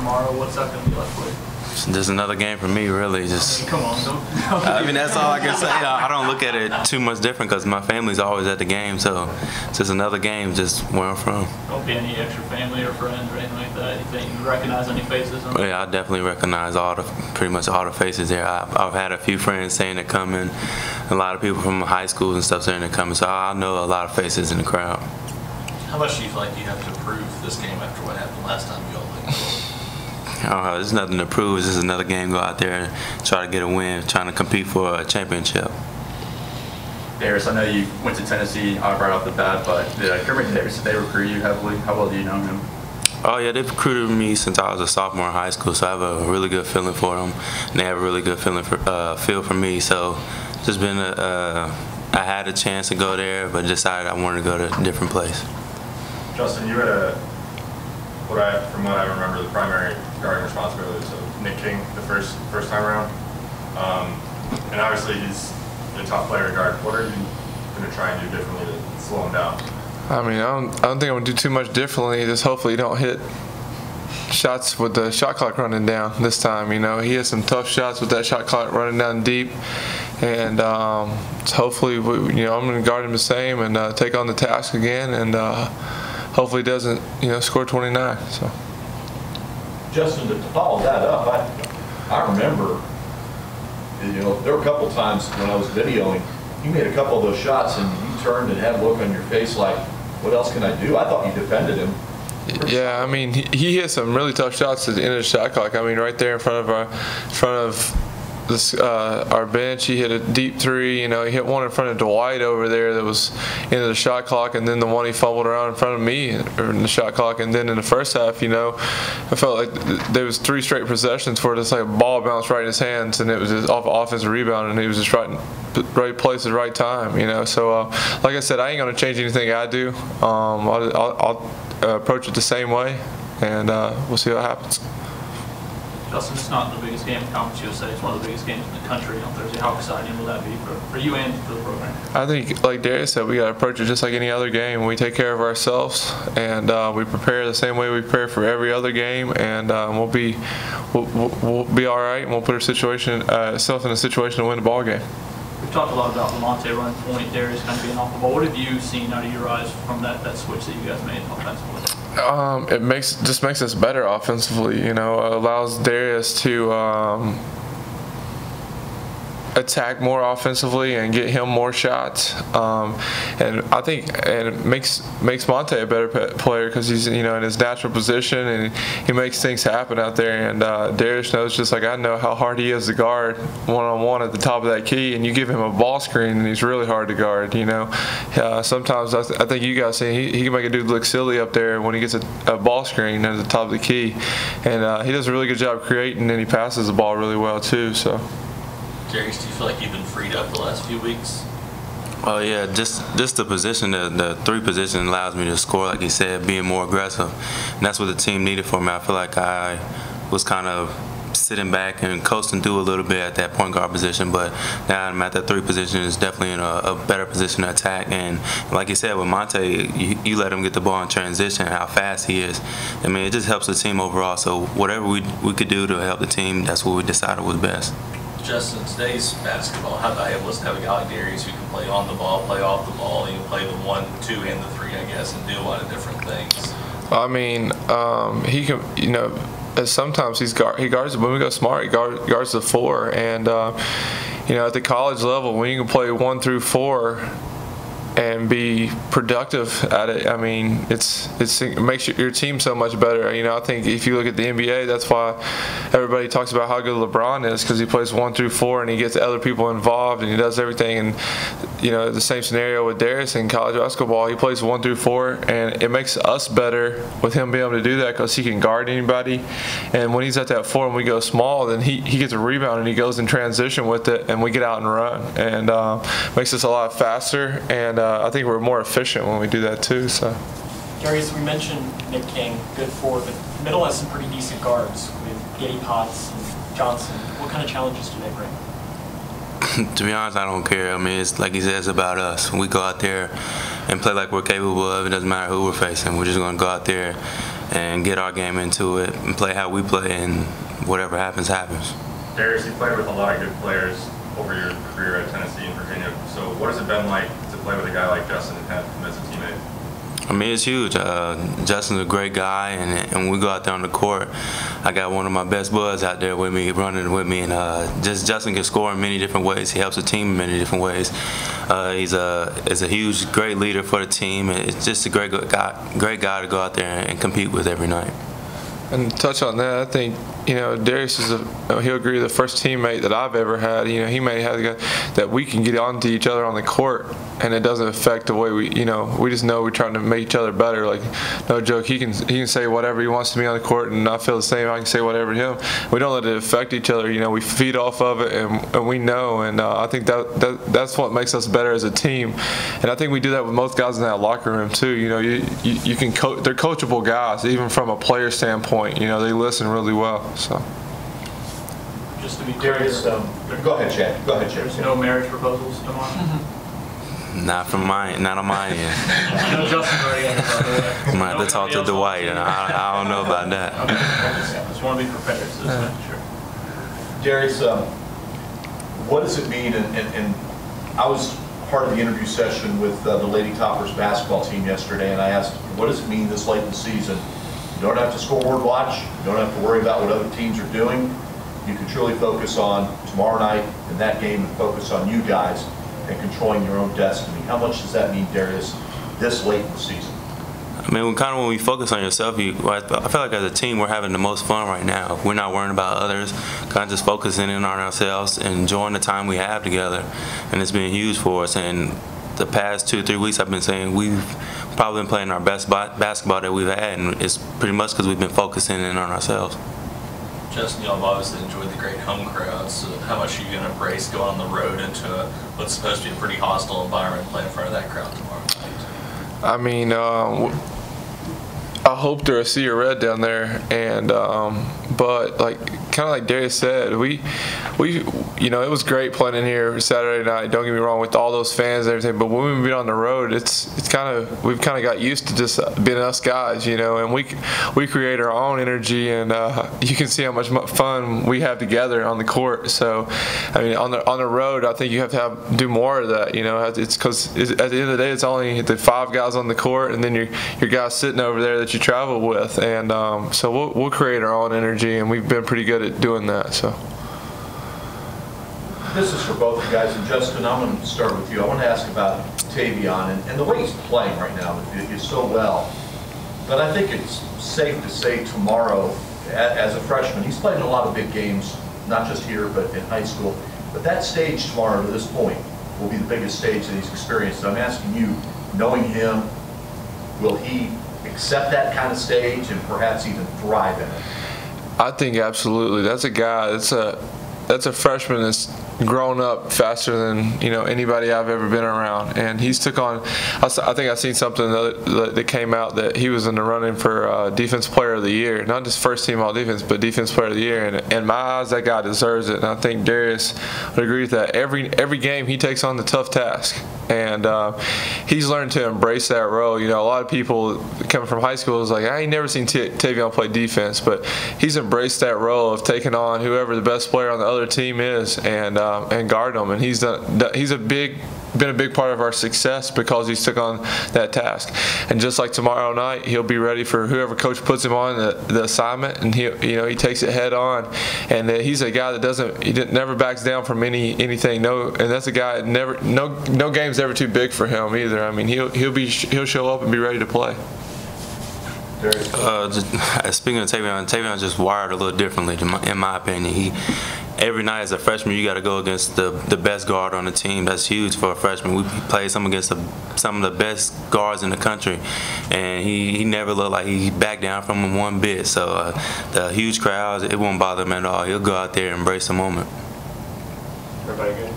tomorrow. What's that going to be like for you? Just another game for me, really. Just come on, don't I mean, that's all I can say. I don't look at it too much different because my family's always at the game, so it's just another game, just where I'm from. Don't be any extra family or friends or anything like that. You think you recognize any faces? Yeah, I definitely recognize pretty much all the faces there. I've had a few friends saying they're coming, a lot of people from high school and stuff saying they're coming, so I know a lot of faces in the crowd. How much do you feel like you have to prove this game after what happened last time you all played? There's nothing to prove. It's just another game. Go out there and try to get a win, trying to compete for a championship. Darius, I know you went to Tennessee right off the bat, but did Kermit Davis, did they recruit you heavily? How well do you know him? Oh yeah, they've recruited me since I was a sophomore in high school, so I have a really good feeling for them, and they have a really good feel for me. So just been I had a chance to go there, but decided I wanted to go to a different place. Justin, you had from what I remember, the primary guarding responsibilities of Nick King the first time around, and obviously he's a top player to guard. What are you going to try and do differently to slow him down? I mean, I don't think I'm going to do too much differently. Just hopefully you don't hit shots with the shot clock running down this time. You know, he has some tough shots with that shot clock running down deep, and hopefully, I'm going to guard him the same and take on the task again, and hopefully he doesn't, score 29. So. Justin, to follow that up, I remember, there were a couple times when I was videoing, you made a couple of those shots and you turned and had a look on your face like, what else can I do? I thought you defended him. Yeah, I mean, he hit some really tough shots at the end of the shot clock. I mean, right there in front of our bench, he hit a deep three. He hit one in front of Dwight over there that was into the shot clock, and then the one he fumbled around in front of me in the shot clock. And then in the first half, I felt like there was 3 straight possessions where it's like a ball bounced right in his hands, and it was just off offensive rebound, and he was just right place at the right time. So like I said, I ain't gonna change anything I do. I'll approach it the same way, and we'll see what happens. Justin, it's not the biggest game in Conference USA. It's one of the biggest games in the country on Thursday. How exciting will that be for you and for the program? I think, like Darius said, we got to approach it just like any other game. We take care of ourselves, and we prepare the same way we prepare for every other game, and we'll be all right, and we'll put ourselves in a situation to win the ball game. We've talked a lot about Lamonte running point, Darius kind of being off the ball. What have you seen out of your eyes from that switch that you guys made offensively? It just makes us better offensively. It allows Darius to attack more offensively and get him more shots, and I think it makes Monte a better player because he's in his natural position, and he makes things happen out there. And Darius knows, just like I know, how hard he is to guard one-on-one at the top of that key, and you give him a ball screen and he's really hard to guard. Sometimes I think you guys see he can make a dude look silly up there when he gets a ball screen at the top of the key, and he does a really good job creating, and he passes the ball really well too. So. Darius, do you feel like you've been freed up the last few weeks? Oh yeah, just the position, the 3 position allows me to score, like you said, being more aggressive. And that's what the team needed for me. I feel like I was kind of sitting back and coasting through a little bit at that point guard position, but now I'm at that 3 position. Is definitely in a better position to attack. And like you said, with Monte, you let him get the ball in transition, how fast he is. I mean, it just helps the team overall. So whatever we could do to help the team, that's what we decided was best. Justin, today's basketball, how valuable is to have a guy like Darius who can play on the ball, play off the ball, play the 1, 2, and the 3, I guess, and do a lot of different things? I mean, he can, sometimes he guards, when we go smart, he guards the 4, and at the college level, when you can play 1 through 4 and be productive at it, I mean, it makes your team so much better. I think if you look at the NBA, that's why everybody talks about how good LeBron is, because he plays 1 through 4 and he gets other people involved and he does everything. And the same scenario with Darius in college basketball, he plays 1 through 4, and it makes us better with him being able to do that because he can guard anybody. And when he's at that 4 and we go small, then he gets a rebound and he goes in transition with it, and we get out and run, and makes us a lot faster. And I think we're more efficient when we do that too. So. Darius, we mentioned Nick King, good forward, but the middle has some pretty decent guards with Giddy Potts and Johnson. What kind of challenges do they bring? To be honest, I don't care. I mean, it's like he said, it's about us. When we go out there and play like we're capable of, it doesn't matter who we're facing. We're just going to go out there and get our game into it and play how we play, and whatever happens, happens. Darius, you played with a lot of good players over your career at Tennessee and Virginia. So what has it been like to play with a guy like Justin and have him as a teammate? I mean, it's huge. Justin's a great guy, and when we go out there on the court, I got one of my best buds out there with me, running with me, and just Justin can score in many different ways. He helps the team in many different ways. He's a huge, great leader for the team, and it's just a great guy to go out there and compete with every night. And to touch on that, I think, Darius is he'll agree, the first teammate that I've ever had. He may have the guy that we can get onto each other on the court, and it doesn't affect the way we just know we're trying to make each other better. Like, no joke, he can say whatever he wants to me on the court, and I feel the same. I can say whatever to him. We don't let it affect each other. We feed off of it, and we know. And I think that's what makes us better as a team. And I think we do that with most guys in that locker room too. You can they're coachable guys, even from a player standpoint. They listen really well. So. Just to be clear, Darius, go ahead, Chad. Go ahead, Chad. there's no marriage proposals tomorrow? Not on my end. I know Justin's already got it. I'm gonna have to talk to Dwight, and I don't know about that. Okay. I just want to be prepared, so just making sure. Darius, what does it mean, and I was part of the interview session with the Lady Toppers basketball team yesterday, and I asked, what does it mean this late in the season? You don't have to scoreboard watch. You don't have to worry about what other teams are doing. You can truly focus on tomorrow night and that game and focus on you guys and controlling your own destiny. How much does that mean, Darius, this late in the season? I mean, when we focus on yourself, I feel like as a team we're having the most fun right now. We're not worrying about others, kind of just focusing in on ourselves and enjoying the time we have together, and it's been huge for us. And the past 2-3 weeks, I've been saying we've probably been playing our best basketball that we've had, and it's pretty much because we've been focusing in on ourselves. Justin, y'all have obviously enjoyed the great home crowds. So how much are you going to embrace going on the road into what's supposed to be a pretty hostile environment, playing in front of that crowd tomorrow night? I mean, I hope they're a sea of red down there, and but kind of like Darius said, we it was great playing in here Saturday night. Don't get me wrong, with all those fans and everything. But when we've been on the road, we've kind of got used to just being us guys, and we create our own energy, and you can see how much fun we have together on the court. So, I mean, on the road, I think you have to do more of that. It's because at the end of the day, it's only the 5 guys on the court, and then your guys sitting over there that you travel with, and so we'll create our own energy, and we've been pretty good at doing that. So. This is for both of you guys, and Justin, I'm going to start with you. I want to ask about Tavion and the way he's playing right now. He's so well, but I think it's safe to say tomorrow, as a freshman, he's played in a lot of big games, not just here, but in high school. But that stage tomorrow, to this point, will be the biggest stage that he's experienced. I'm asking you, knowing him, will he accept that kind of stage and perhaps even thrive in it? I think absolutely. That's a guy. That's a freshman that's grown up faster than anybody I've ever been around, and he's took on. I think I seen something that came out that he was in the running for Defense Player of the Year, not just first team all defense, but Defense Player of the Year. And in my eyes, that guy deserves it, and I think Darius would agree with that. Every game he takes on the tough task, and he's learned to embrace that role. A lot of people coming from high school is like, I ain't never seen Tavion play defense, but he's embraced that role of taking on whoever the best player on the other team is, and guard them. And he's been a big part of our success because he's took on that task. And just like tomorrow night, he'll be ready for whoever coach puts him on the assignment, and he takes it head on. And he's a guy that never backs down from anything. And that's a guy that no game's ever too big for him either. I mean, he'll show up and be ready to play. Speaking of Tavion's just wired a little differently, in my opinion. Every night as a freshman, you got to go against the best guard on the team. That's huge for a freshman. We played some against some of the best guards in the country, and he never looked like he backed down from him one bit. So the huge crowds, it won't bother him at all. He'll go out there and embrace the moment. Everybody good?